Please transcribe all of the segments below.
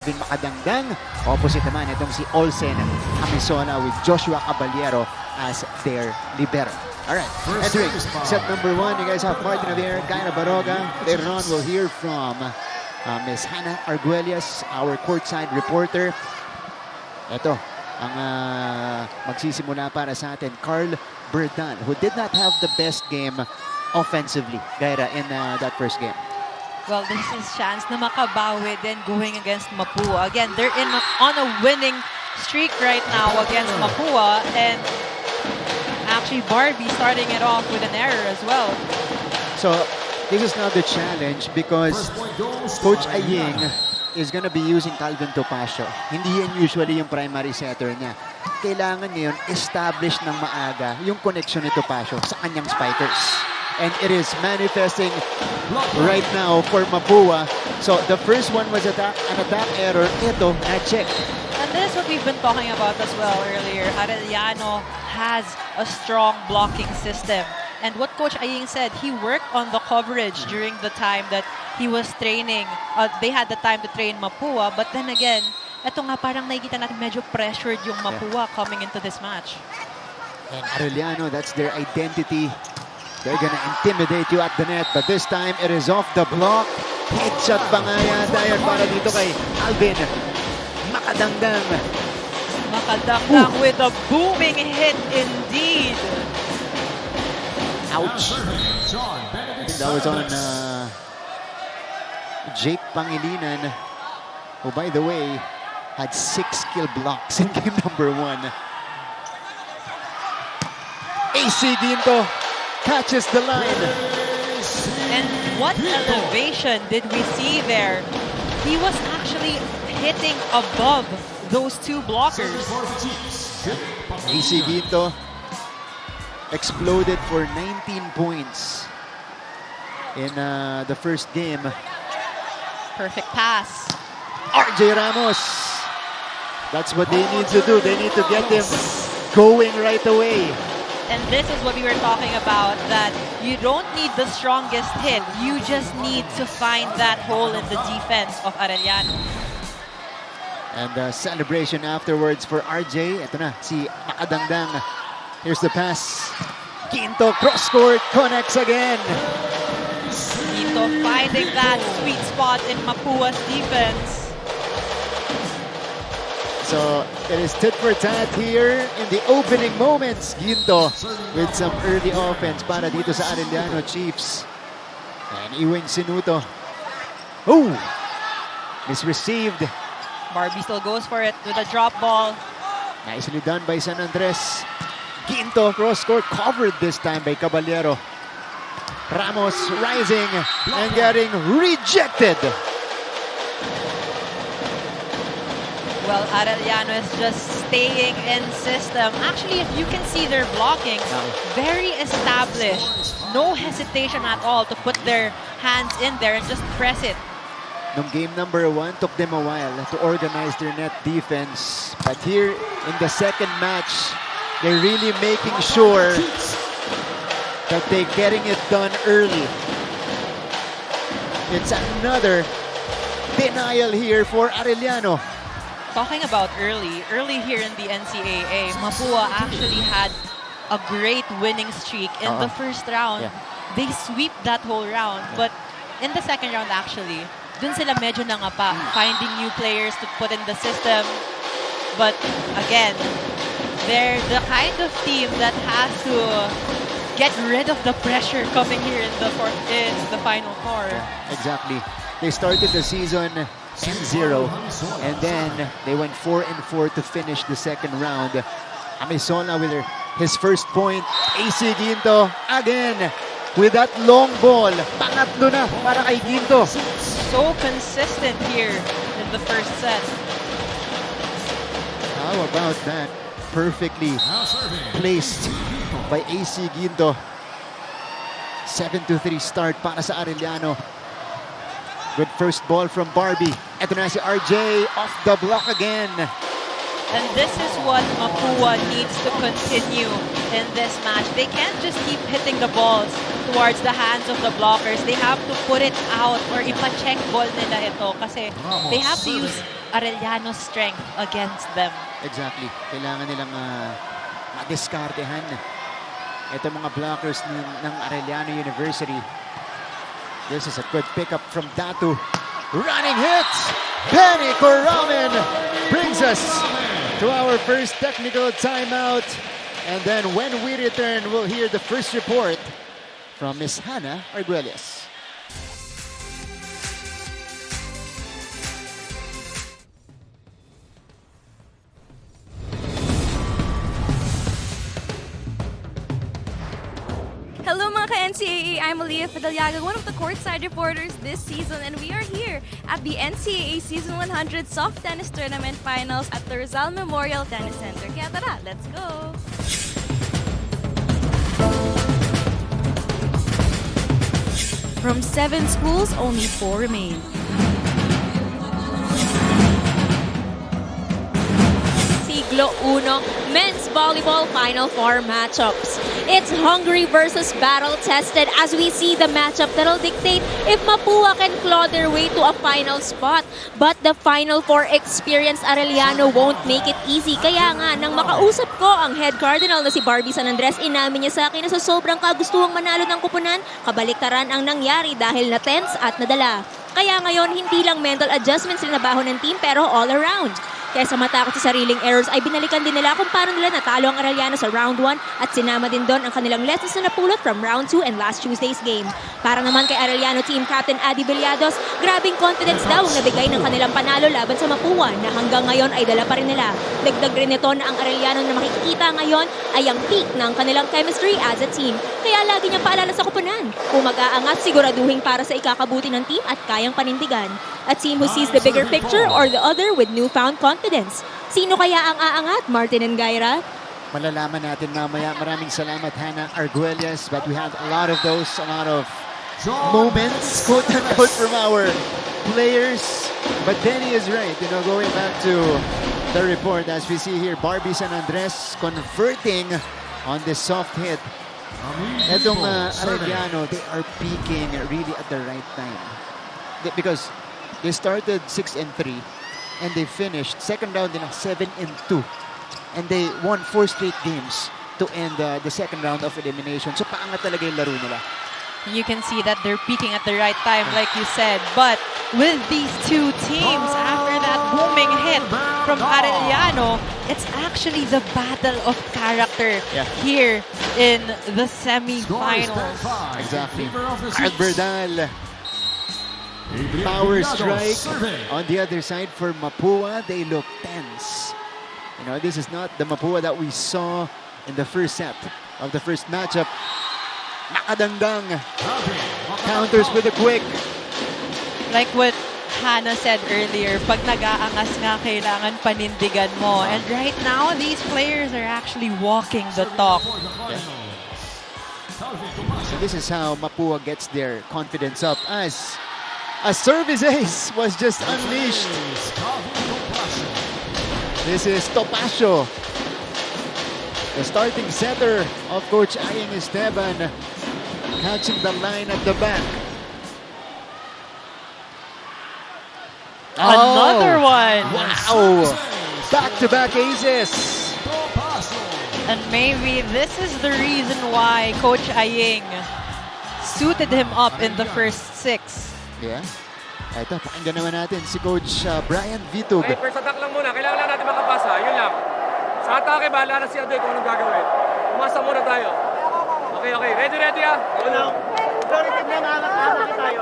Makadangdang. Opposite naman itong si Olsen Amisona with Joshua Caballero as their libero. Alright, entering set number 1, you guys have Martin Javier, Kaina Baroga. Later on, we'll hear from Ms. Hannah Arguelles, our courtside reporter. Ito, ang magsisimula para sa atin, Carl Berdan, who did not have the best game offensively, Gaira, in that first game. Well, this is chance na makabawi din going against Mapua. Again, they're on a winning streak right now against Mapua. And actually, Barbie starting it off with an error as well. So, this is now the challenge because Coach Aying is gonna be using Calvin Topacio. Hindi yan usually yung primary setter niya. Kailangan ngayon establish ng maaga yung connection ni Topacio sa kanyang spikers. And it is manifesting right now for Mapua. So the first one was an attack error. Ito, na-check. And this is what we've been talking about as well earlier. Arellano has a strong blocking system. And what Coach Aying said, he worked on the coverage during the time that he was training. They had the time to train Mapua. But then again, ito nga parang nakikita natin medyo pressured yung Mapua coming into this match. And Arellano, that's their identity. They're gonna intimidate you at the net, but this time it is off the block. Headshot pa nga yata yan para dito kay Alvin Makadangdang. Makadangdang with a booming hit indeed. Ouch. That was on Jake Pangilinan, who by the way had 6 kill blocks in game number 1. AC Ginto catches the line. And what elevation did we see there? He was actually hitting above those 2 blockers. AC Ginto exploded for 19 points in the first game. Perfect pass. RJ Ramos. That's what they need to do. They need to get him going right away. And this is what we were talking about, that you don't need the strongest hit. You just need to find that hole in the defense of Arellano. And celebration afterwards for RJ. Ito na, si Makadangdang. Here's the pass. Ginto, cross-court, connects again. Ginto finding that sweet spot in Mapua's defense. So it is tit for tat here in the opening moments. Ginto with some early offense para dito sa Arellano Chiefs. And Iwing Sinuto. Oh! Misreceived. Barbie still goes for it with a drop ball. Nicely done by San Andres. Ginto cross-court covered this time by Caballero. Ramos rising and getting rejected. Well, Arellano is just staying in system. Actually, if you can see their blocking, very established. No hesitation at all to put their hands in there and just press it. Nung game number 1, took them a while to organize their net defense. But here in the second match, they're really making sure that they're getting it done early. It's another denial here for Arellano. Talking about early here in the NCAA, Mapua actually had a great winning streak in the first round. Yeah. They sweep that whole round, but in the second round actually, dun sila medyo nangapa, finding new players to put in the system. But again, they're the kind of team that has to get rid of the pressure coming here in the Final Four. Yeah, exactly. They started the season 10-0, and then they went 4-4 to finish the second round. Amisona with his first point. AC Ginto again with that long ball. Pangatlo na para kay Ginto. So consistent here in the first set. How about that? Perfectly placed by AC Ginto. 7-3 start para sa Arellano. Good first ball from Barbie. Ito na si RJ off the block again. And this is what Mapua needs to continue in this match. They can't just keep hitting the balls towards the hands of the blockers. They have to put it out or ipa-check ball nila ito kasi they have to use Arellano's strength against them. Exactly. Kailangan nilang madiskartehan itong mga blockers ng Arellano University. This is a good pickup from Datu. Running hits! Penny Coramin brings us to our first technical timeout. And then when we return, we'll hear the first report from Miss Hannah Arguelles. Hello mga ka-NCAA, I'm Aliyah Fidalyaga, one of the courtside reporters this season, and we are here at the NCAA Season 100 Soft Tennis Tournament Finals at the Rizal Memorial Tennis Center. Kaya tara, let's go! From 7 schools, only 4 remain. Siglo 1 Men's Volleyball Final 4 matchups. It's hungry versus battle-tested as we see the matchup that'll dictate if Mapua can claw their way to a final spot. But the Final 4 experienced Arellano won't make it easy. Kaya nga, nang makausap ko ang head cardinal na si Barbie San Andres, inamin niya sa akin na sa sobrang kagustuhang manalo ng kupunan, kabaliktaran ang nangyari dahil na-tense at nadala. Kaya ngayon, hindi lang mental adjustments na nabaho ng team pero all around. Kaysa matakot sa sariling errors ay binalikan din nila kung paano nila natalo ang Arellano sa round 1 at sinama din doon ang kanilang lessons na napulot from round 2 and last Tuesday's game. Para naman kay Arellano team captain Adi Villados, grabing confidence daw ang nabigay ng kanilang panalo laban sa Mapua na hanggang ngayon ay dala pa rin nila. Dagdag rin nito na ang Arellano na makikita ngayon ay ang peak ng kanilang chemistry as a team. Kaya lagi niyang paalala sa kupunan, kung mag-aangat siguraduhin para sa ikakabuti ng team at kayang panindigan. A team who sees the bigger picture or the other with newfound confidence. Sino kaya ang aangat, Martin and Gaira? Malalaman natin mamaya. Maraming salamat, Hannah Arguelles. But we had a lot of those, a lot of moments, quote-unquote, from our players. But Denny is right. You know, going back to the report, as we see here, Barbie San Andres converting on this soft hit. Etong Arellano, they are peaking really at the right time. Because they started 6-3 and they finished second round in 7-2, and they won 4 straight games to end the second round of elimination. So paangat talaga yung laro nila. You can see that they're peaking at the right time, like you said. But with these two teams, after that booming hit from Arellano, it's actually the battle of character here in the semifinals. Exactly. Alberdal. Power strike on the other side for Mapua. They look tense. You know, this is not the Mapua that we saw in the first set of the first matchup. Nakadangdang. Counters with a quick. Like what Hannah said earlier, pag nag-aangas nga, kailangan panindigan mo. And right now, these players are actually walking the talk. So this is how Mapua gets their confidence up as a service ace was just unleashed. This is Topacio, the starting setter of Coach Aying Esteban, catching the line at the back. Another one! Wow! Back-to-back aces. And maybe this is the reason why Coach Aying suited him up in the first 6. Yeah. Ito, pakinggan naman natin si Coach Brian Vitug. Okay, first attack lang muna. Kailangan lang natin makapasa. Yun lang. Sa atake, bahala na si Adoy kung anong gagawin. Umasa muna tayo. Okay. Ready ah? Ano? Priority na naangat tayo.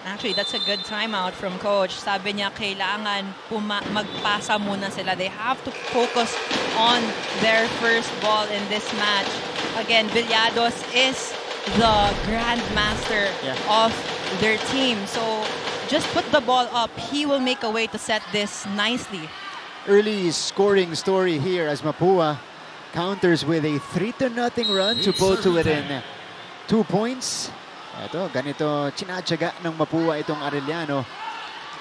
Actually, that's a good timeout from Coach. Sabi niya, kailangan magpasa muna sila. They have to focus on their first ball in this match. Again, Villados is the grandmaster of their team. So just put the ball up. He will make a way to set this nicely. Early scoring story here as Mapua counters with a 3-0 run to pull to within 2 points. Ito, ganito, tsinatsaga ng Mapua itong Arellano.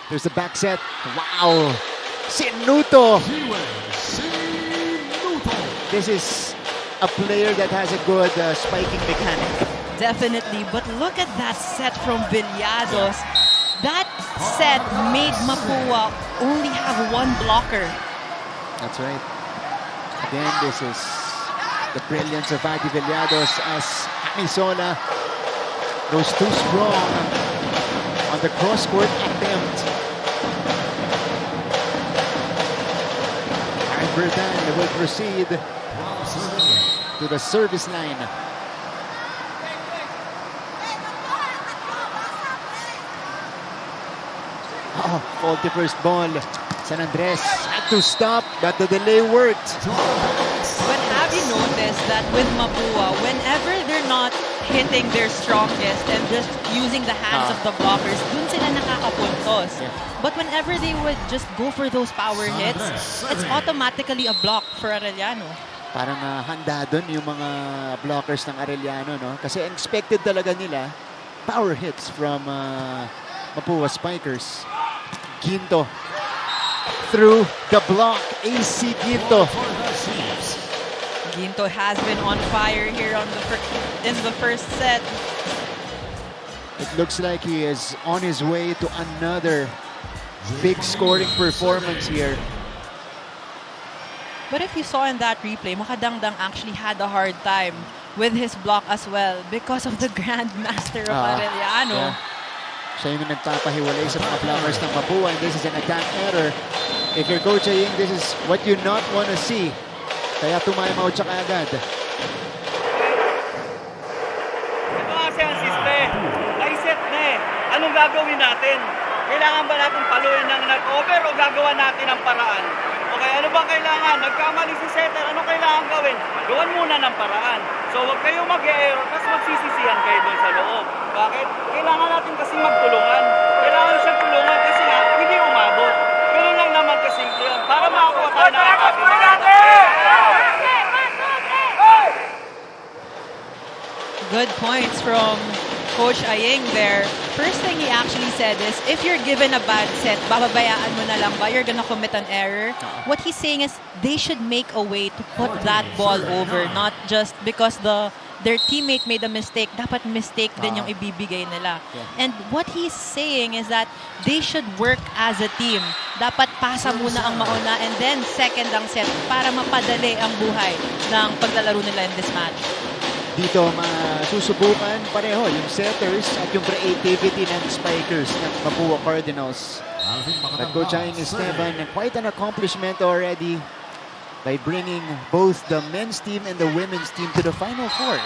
There's the back set. Wow! Sinuto! This is a player that has a good spiking mechanic. Definitely, but look at that set from Villados. That set made Mapua only have one blocker. That's right. Again, this is the brilliance of Adi Villados as Hamisola goes too strong on the cross-court attempt. Bertan will proceed to the service line. Oh, faulty first ball. San Andres had to stop, but the delay worked. But have you noticed that with Mapua, whenever they're not hitting their strongest and just using the hands of the blockers, dun sila nakakapuntos. Yeah. But whenever they would just go for those power hits, it's automatically a block for Arellano. Parang handa doon yung mga blockers ng Arellano, no? Kasi expected talaga nila power hits from Mapua Spikers. Ginto through the block. AC Ginto. Ginto has been on fire here in the first set. It looks like he is on his way to another big scoring performance here. But if you saw in that replay, Makadangdang actually had a hard time with his block as well because of the grandmaster of Arellano. Yeah. Siya yung nagpapahiwalay sa mga blockers ng Mapua, and this is an attack error. If you're Coach Aying, this is what you not want to see. Kaya tumimeout siya kaagad. Ito kasi ang system. Ay set na eh. Anong gagawin natin? Kailangan ba natin paluin ng nag-over o gagawa natin ang paraan? Okay, ano ba kailangan? Nagkamali si setter, ano kailangan gawin? Gawan muna ng paraan. So huwag kayo mag-error, tapos magsisisihan kayo doon sa loob. Bakit? Kailangan natin kasi magtulungan. Kailangan siyang tulungan kasi nga, hindi umabot. Ganun lang naman kasi yun. Para makakuha tayo ng ating Good points from Coach Aying there. First thing he actually said is, if you're given a bad set, bababayaan mo na lang ba? You're gonna commit an error. What he's saying is, they should make a way to put that ball over, not just because their teammate made a mistake. Dapat mistake din yung ibibigay nila. And what he's saying is that they should work as a team. Dapat pasa muna ang mauna and then second ang set para mapadali ang buhay ng paglalaro nila in this match. Dito masusubukan pareho yung setters at yung creativity ng spikers ng Mapua Cardinals. But Coach Aying Esteban, quite an accomplishment already by bringing both the men's team and the women's team to the Final Four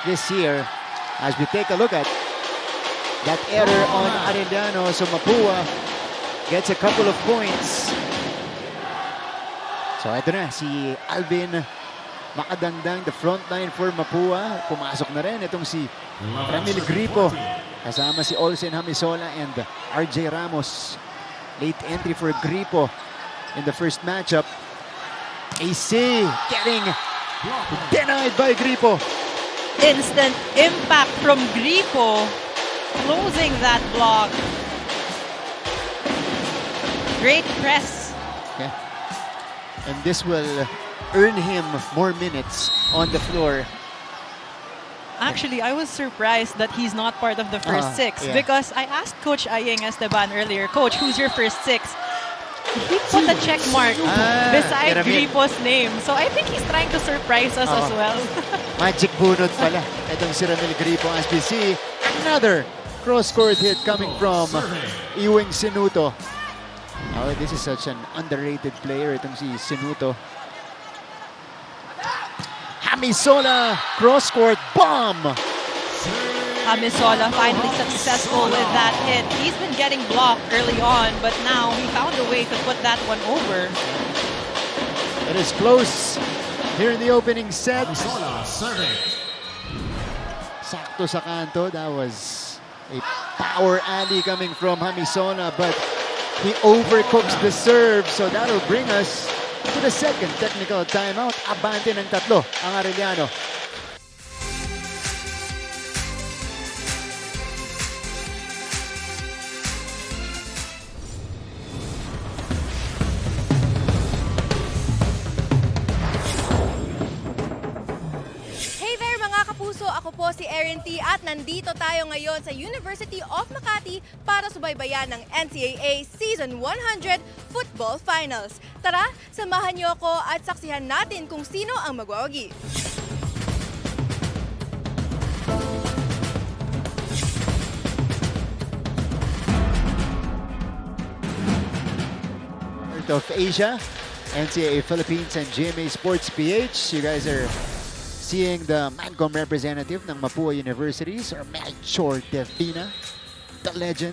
this year. As we take a look at that error on Arellano, so Mapua gets a couple of points. So ito na, si Alvin Makadangdang, the front line for Mapua. Pumasok na rin itong si Ramil Gripo. Kasama si Olsen Hamisola and RJ Ramos. Late entry for Gripo in the first matchup. AC getting denied by Gripo. Instant impact from Gripo, closing that block. Great press. Yeah. And this will earn him more minutes on the floor. Actually, I was surprised that he's not part of the first six because I asked Coach Aying Esteban earlier, Coach, who's your first six? He put a check mark beside Gripo's name. So I think he's trying to surprise us as well. Magic bunot pala itong si Ramil Gripo as we see another cross-court hit coming from Ewing Sinuto. Oh, this is such an underrated player itong si Sinuto. Hamisola cross-court bomb. Hamisola finally successful with that hit. He's been getting blocked early on, but now he found a way to put that one over. It is close here in the opening set. Sakto sa kanto. That was a power alley coming from Hamisola, but he overcooks the serve, so that'll bring us to the second technical timeout. Abante ng 3 ang Arellano. po si Erin T. at nandito tayo ngayon sa University of Makati para subaybayan ng NCAA Season 100 Football Finals. Tara, samahan niyo ako at saksihan natin kung sino ang magwawagi. Of Asia, NCAA Philippines and GMA Sports PH. You guys are seeing the Mancom representative ng Mapua University, Sir Melchor Devina. The legend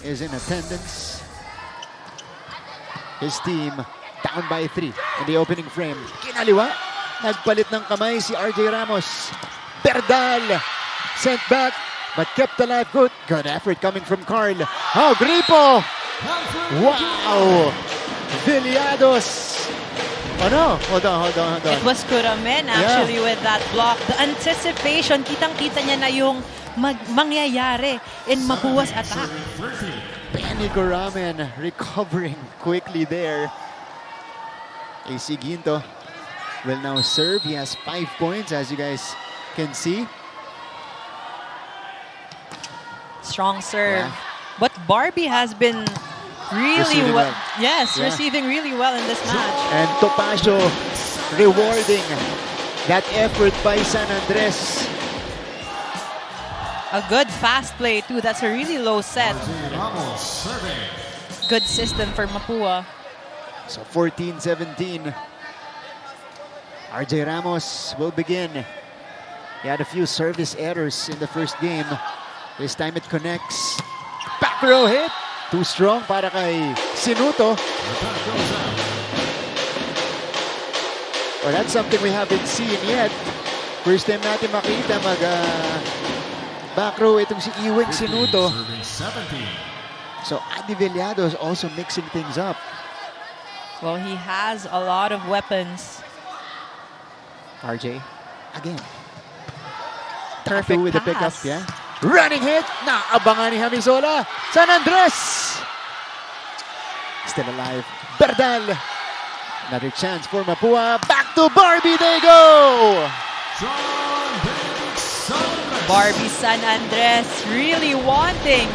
is in attendance. His team down by 3 in the opening frame. Kinaliwa, nagpalit ng kamay si RJ Ramos. Berdal sent back but kept alive. Good effort coming from Carl. Oh, Gripo! Wow! Villados! Oh no, hold on. It was Kuramen actually with that block. The anticipation, kitang-kita niya na yung mangyayari in Mapua's attack. Benny Kuramen recovering quickly there. AC Ginto will now serve. He has 5 points, as you guys can see. Strong serve. Yeah. But Barbie has been really Receiving well. well. Yes, Yeah. receiving really well in this match. And Topacio rewarding that effort by San Andres. A good fast play too. That's a really low set. Good system for Mapua. So 14-17. RJ Ramos will begin. He had a few service errors in the first game. This time it connects. Back row hit. Too strong para kay Sinuto. Well, that's something we haven't seen yet. First time natin makita back row itong si Iweng Sinuto. So Andy Villados also mixing things up. Well, he has a lot of weapons. RJ, again. Perfect with the pickup, pass. yeah. Running hit! Naabangan ni Hamizola. San Andres! Still alive. Berdal. Another chance for Mapua. Back to Barbie. They go! Barbie San Andres really wanting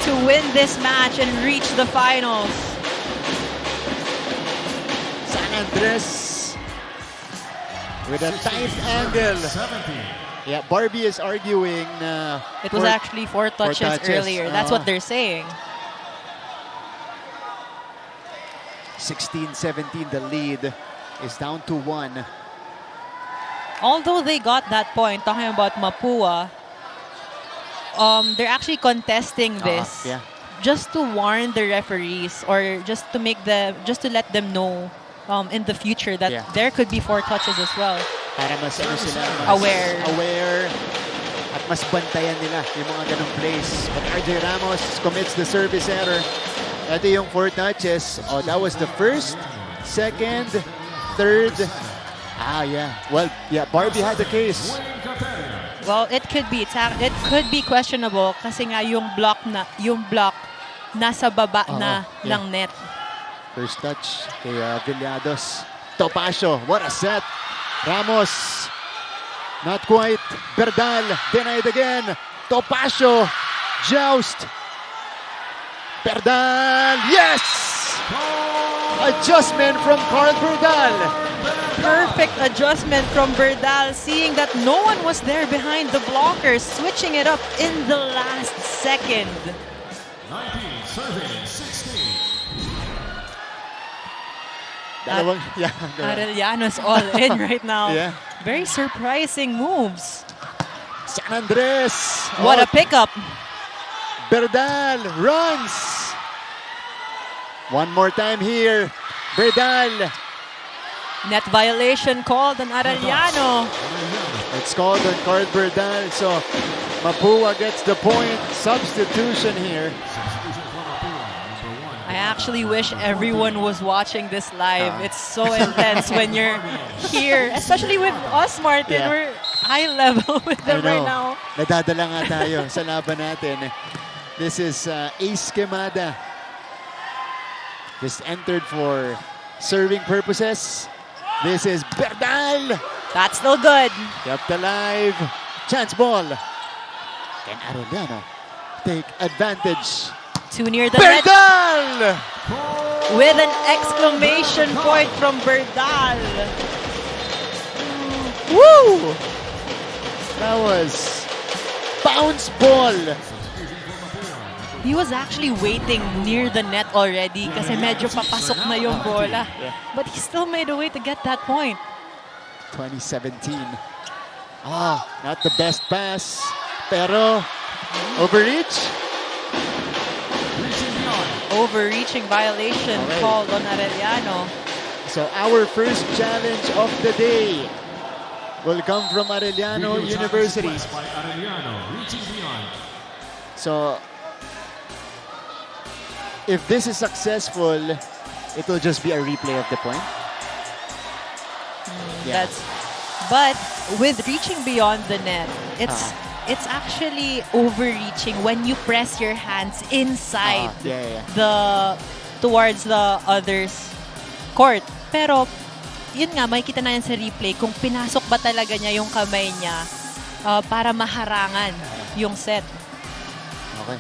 to win this match and reach the finals. San Andres with a tight angle. Yeah, Barbie is arguing. It was actually four touches earlier. That's what they're saying. 16-17, the lead is down to 1. Although they got that point, talking about Mapua, they're actually contesting this Yeah. just to warn the referees or just to let them know in the future that there could be 4 touches as well. Para mas sila aware at mas bantayan nila yung mga ganong plays. But RJ Ramos commits the service error. Ito yung 4 touches. Oh, that was the first, second, third. Well, Barbie had the case. Well, it could be questionable kasi nga yung block nasa baba na ng net. First touch kay Villados. Topacio, what a set. Ramos, not quite. Berdal, denied again. Topacio, joust. Berdal, yes! Adjustment from Carl Berdal. Perfect adjustment from Berdal, seeing that no one was there behind the blockers, switching it up in the last second. 19-16. Arellano's all in right now. Yeah. Very surprising moves. San Andres. What a pickup. Berdal runs. One more time here. Berdal. Net violation called on Arellano. It's called on Carl Berdal. So Mapua gets the point. Substitution here. I actually wish everyone was watching this live. It's so intense when you're here, especially with us, Martin. Yeah. We're high level with them right now. Nadadala nga tayo sa laban natin. This is Ace Quemada. Just entered for serving purposes. This is Berdal. That's still good. Kept alive. Chance ball. Can Arellano take advantage? Too near the net Berdal! with an exclamation point from Berdal. Woo! That was bounce ball. He was actually waiting near the net already kasi medyo papasok na yung bola. But he still made a way to get that point. 2017. Not the best pass. Pero overreach. Overreaching violation Okay. called on Arellano. So our first challenge of the day will come from Arellano University. So if this is successful, it will just be a replay of the point. Yeah. But with reaching beyond the net, it's actually overreaching when you press your hands inside towards the other's court. Pero yun nga, makikita na yan sa replay kung pinasok ba talaga niya yung kamay niya para maharangan yung set. Okay.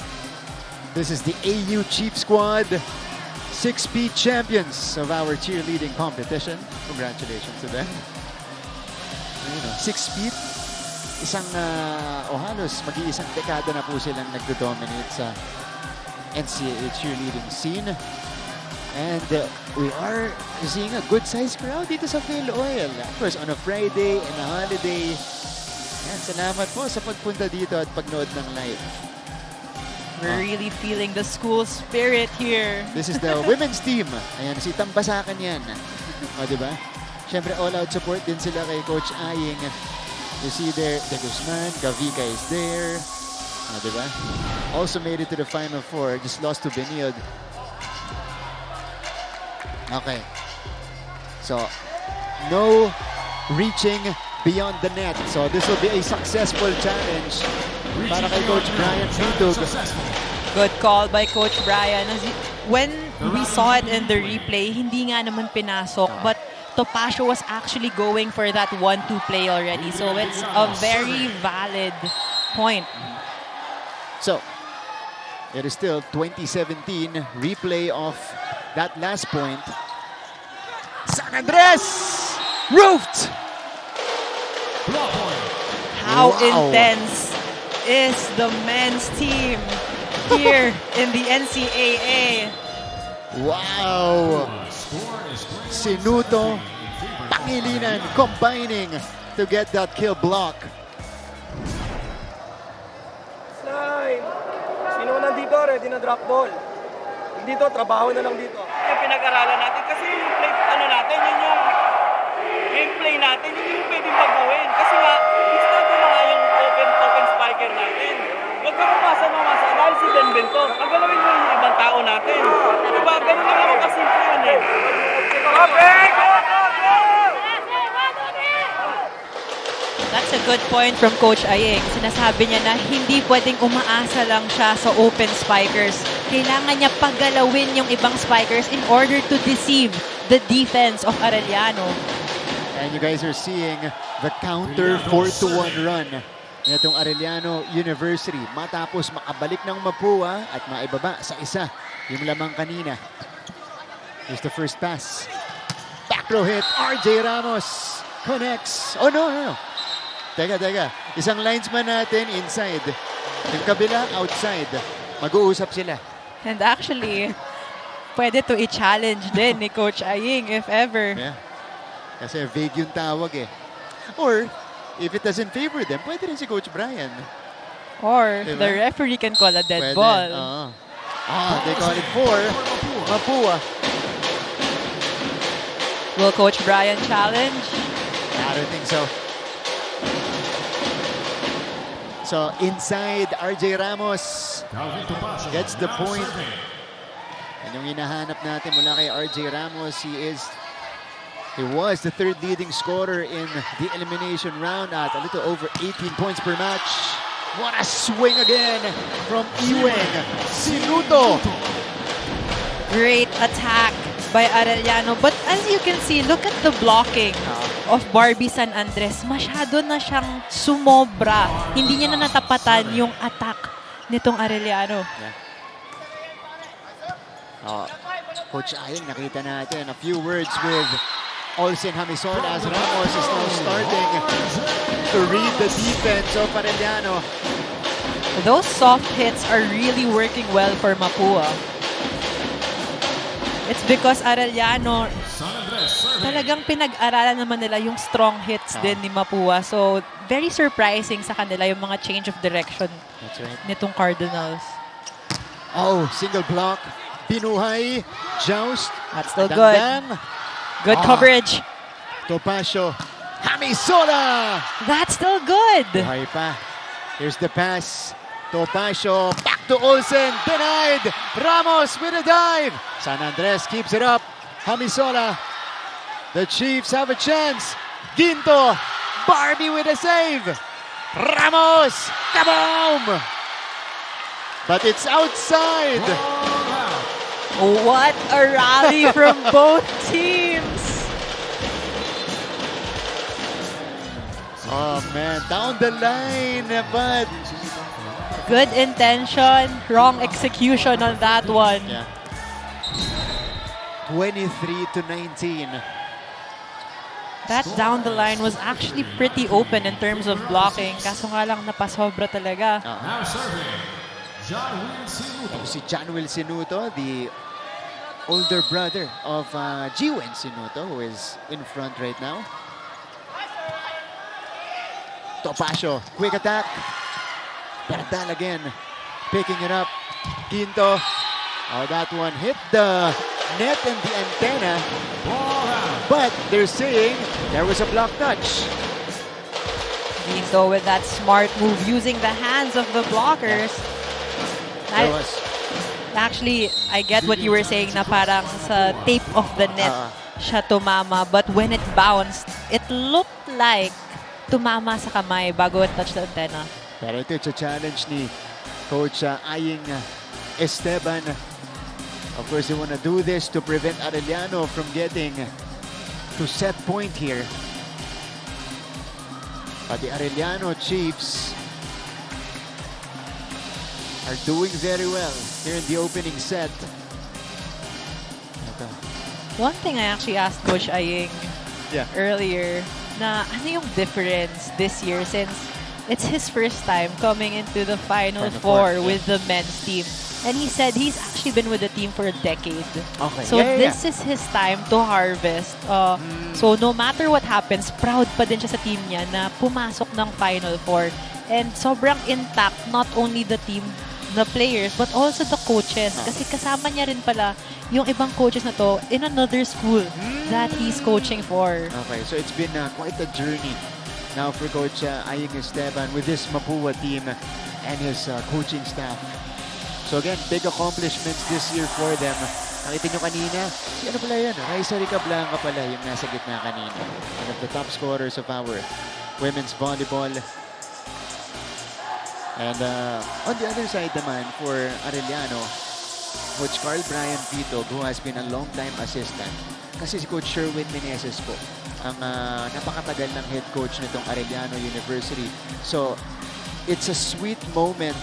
This is the AU Chief Squad, 6P champions of our cheerleading competition. Congratulations to them. 6 feet, isang halos mag-iisang dekada na po silang nagdo-dominate sa NCAA cheerleading scene. And we are seeing a good-sized crowd dito sa Phil Oil. Of course, on a Friday and a holiday. Yan, salamat po sa pagpunta dito at pagnood ng live. We're really feeling the school spirit here. This is the women's team. Ayan, si Tambasakan yan. O, diba? Siyempre, all-out support din sila kay Coach Aying. You see there, De Guzman, Gavica is there. O, diba? Also made it to the Final Four. Just lost to Benilde. Okay. So, no reaching beyond the net. So, this will be a successful challenge para kay Coach Brian Pitug. Good call by Coach Brian. When we saw it in the replay, hindi nga naman pinasok. But Topacio was actually going for that 1-2 play already. So it's a very valid point. So, it is still 2017 replay of that last point. San Andres! Roofed! How Wow. intense is the men's team here in the NCAA? Wow! Sinuto, Pangilinan combining to get that kill block. Slime! Sino nandito? Ready na drop ball. Dito, trabaho na lang dito. Yung pinag-aralan natin kasi yung play, natin, yun yung gameplay natin, yun yung pwedeng baguhin. Kasi nga, istado na nga yung open spiker natin. Huwag ka mamasa dahil si Benbento. Pagalawin mo yung ibang tao natin. Diba? Ganun lang ako kasimple yun eh. That's a good point from Coach Aying. Sinasabi niya na hindi pwedeng umaasa lang siya sa open spikers. Kailangan niya pagalawin yung ibang spikers in order to deceive the defense of Arellano. And you guys are seeing the counter 4-1 run nitong Arellano University. Matapos makabalik ng Mapua at maibaba sa isa yung lamang kanina. Here's the first pass. Back row hit. RJ Ramos connects. Oh, no. Teka. Isang linesman natin inside. Yung kabila, outside. Mag-uusap sila. And actually, pwede to i-challenge din ni Coach Aying if ever. Yeah. Kasi vague yung tawag eh. Or, if it doesn't favor them, pwede rin si Coach Brian. Or Diba? the referee can call a dead Pwede. ball. Oo. They call it for Mapua. Will Coach Brian challenge? I don't think so. So, inside, RJ Ramos gets the point. And yung hinahanap natin mula kay RJ Ramos, he was the third leading scorer in the elimination round at a little over 18 points per match. What a swing again from Iweng Sinuto. Great attack by Arellano. But as you can see, look at the blocking of Barbie San Andres, masyado na siyang sumobra. Hindi niya na natapatan yung attack nitong Arellano. Yeah. Coach Aying, nakita natin a few words with Olsen Jamison as Ramos is now starting to read the defense of Arellano. Those soft hits are really working well for Mapua. It's because Arellano, talagang pinag-aralan naman nila yung strong hits din ni Mapua. So, very surprising sa kanila yung mga change of direction nitong Cardinals. Oh, single block. Binuhay. Joust. That's still good. Good coverage. Topacio. Hamisola. That's still good. Buhay pa. Here's the pass. Topacio. Back to Olsen. Denied. Ramos with a dive. San Andres keeps it up. Hamisola. The Chiefs have a chance. Ginto. Barbie with a save. Ramos. Kaboom! But it's outside. What a rally from both teams. Oh man, down the line, but good intention, wrong execution on that one. yeah. 23-19. That down the line was actually pretty open in terms of blocking. Kaso nga lang napasobra talaga. Si John Will Sinuto, the older brother of Jiwen Sinuto, who is in front right now. Topacio, quick attack. Perdal again, picking it up. Quinto. Oh, that one hit the net and the antenna. But they're saying there was a block touch. Quinto with that smart move using the hands of the blockers. There was. Actually, I get what you were saying na parang sa tape of the net siya tumama. But when it bounced, it looked like tumama sa kamay bago it touched the antenna. Pero ito yung challenge ni Coach Aying Esteban. Of course, they want to do this to prevent Arellano from getting to set point here. But the Arellano Chiefs are doing very well here in the opening set. One thing I actually asked Coach Aying earlier, na ano yung difference this year since it's his first time coming into the Final Four with the men's team. And he said he's actually been with the team for a decade. Okay. So this is his time to harvest. So no matter what happens, proud pa din siya sa team niya na pumasok ng Final Four. And sobrang intact, not only the team, the players, but also the coaches. Kasi kasama niya rin pala yung ibang coaches na to in another school that he's coaching for. Okay, so it's been quite a journey now for Coach Aying Esteban with this Mapua team and his coaching staff. So again, big accomplishments this year for them. Nakita nyo kanina, si ano pala yan? Raisa Ricablanca pala yung nasa gitna kanina. One of the top scorers of our women's volleyball. And on the other side naman for Arellano, Coach Carl Brian Vitog, who has been a long-time assistant. Kasi si Coach Sherwin Meneses po, ang napakatagal ng head coach nitong Arellano University. So, it's a sweet moment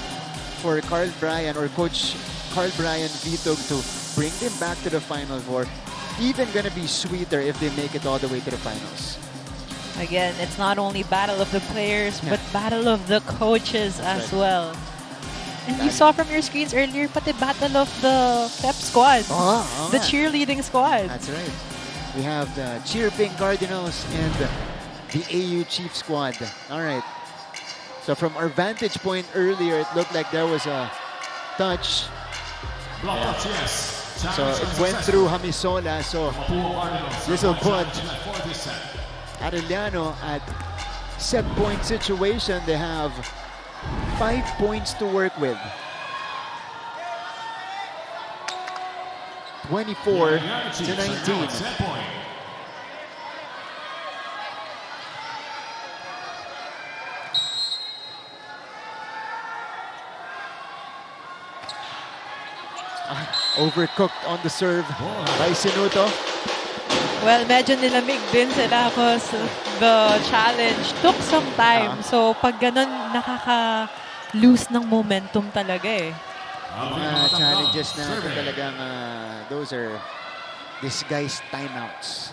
for Carl Brian or Coach Carl Brian Vitog to bring them back to the Final Four. Even gonna be sweeter if they make it all the way to the finals. Again, it's not only battle of the players, but battle of the coaches as well. And you saw from your screens earlier, pati battle of the pep squad, the cheerleading squad. That's right. We have the Cheer-Ping Cardinals and the AU Chief squad. All right. So from our vantage point earlier, it looked like there was a touch. So it went through Hamisola. So this will put Arellano at set point situation. They have 5 points to work with. 24-19. Overcooked on the serve by Sinuto. Well, medyo nilamig din sila because the challenge took some time. So, pag ganun, nakaka-lose ng momentum talaga eh. Challenges na ito talagang those are disguised timeouts.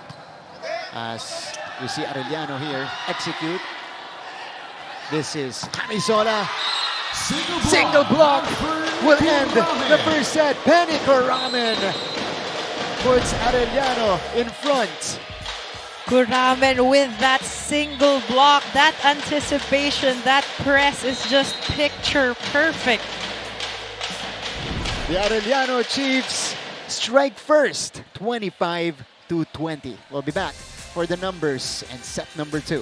As we see Arellano here execute. This is Camisola. Single block will end the first set. Penny Kuramen puts Arellano in front. Kuramen with that single block, that anticipation, that press is just picture perfect. The Arellano Chiefs strike first, 25-20. We'll be back for the numbers and set number 2.